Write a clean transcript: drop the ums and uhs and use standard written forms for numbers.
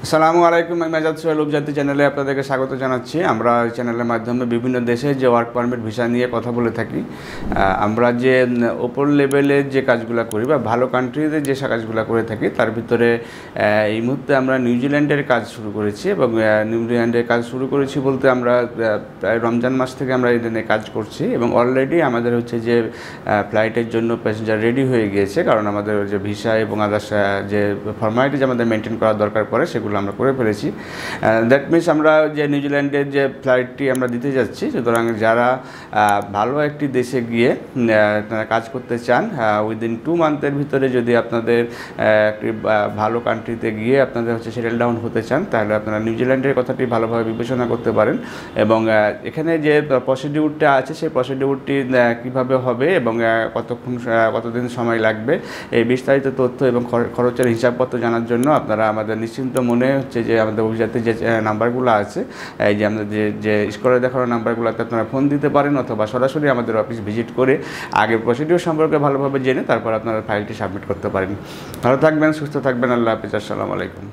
আসসালামু আলাইকুম। আমি আজাদ সোহেল উপজাতি চ্যানেলে আপনাদেরকে স্বাগত জানাচ্ছি। আমরা এই চ্যানেলের মাধ্যমে বিভিন্ন দেশে যে ওয়ার্ক পারমিট ভিসা নিয়ে কথা বলে থাকি। আমরা যে ওপর লেভেলের যে কাজগুলো করি বা ভালো কান্ট্রিতে যে কাজগুলো করে থাকি তার ভিতরে এই মুহূর্তে আমরা নিউজিল্যান্ডের কাজ শুরু করেছি এবং নিউজিল্যান্ডের কাজ শুরু করেছি বলতে আমরা প্রায় রমজান মাস থেকে আমরা এই নিয়ে কাজ করছি এবং অলরেডি আমাদের হচ্ছে যে ফ্লাইটের জন্য প্যাসেঞ্জার রেডি হয়ে গিয়েছে, কারণ আমাদের যে ভিসা এবং আদার্স যে ফর্মালিটিজ আমাদের মেনটেন করা দরকার পড়ে সেগুলো আমরা করে ফেলেছি। দ্যাট মিনস আমরা যে নিউজিল্যান্ডের যে ফ্লাইটটি আমরা দিতে যাচ্ছি, সুতরাং যারা ভালো একটি দেশে গিয়ে কাজ করতে চান উইদিন 2 মান্থের ভিতরে যদি আপনাদের একটি ভালো কান্ট্রিতে গিয়ে আপনাদের হচ্ছে সেটেল ডাউন হতে চান, তাহলে আপনারা নিউজিল্যান্ডের কথাটি ভালোভাবে বিবেচনা করতে পারেন এবং এখানে যে প্রসিডিউরটা আছে সেই প্রসিডিউরটি কীভাবে হবে এবং কতদিন সময় লাগবে এই বিস্তারিত তথ্য এবং খরচের হিসাবপত্র জানার জন্য আপনারা আমাদের নিশ্চিন্ত মনে হচ্ছে যে আমাদের অভিজাতের যে নাম্বারগুলো আছে, এই যে আমাদের যে স্ক্রিনে দেখানো নাম্বারগুলোতে আপনারা ফোন দিতে পারেন অথবা সরাসরি আমাদের অফিস ভিজিট করে আগে প্রসিডিউর সম্পর্কে ভালোভাবে জেনে তারপর আপনারা ফাইলটি সাবমিট করতে পারেন। ভালো থাকবেন, সুস্থ থাকবেন। আল্লাহ হাফিজ। আসসালামু আলাইকুম।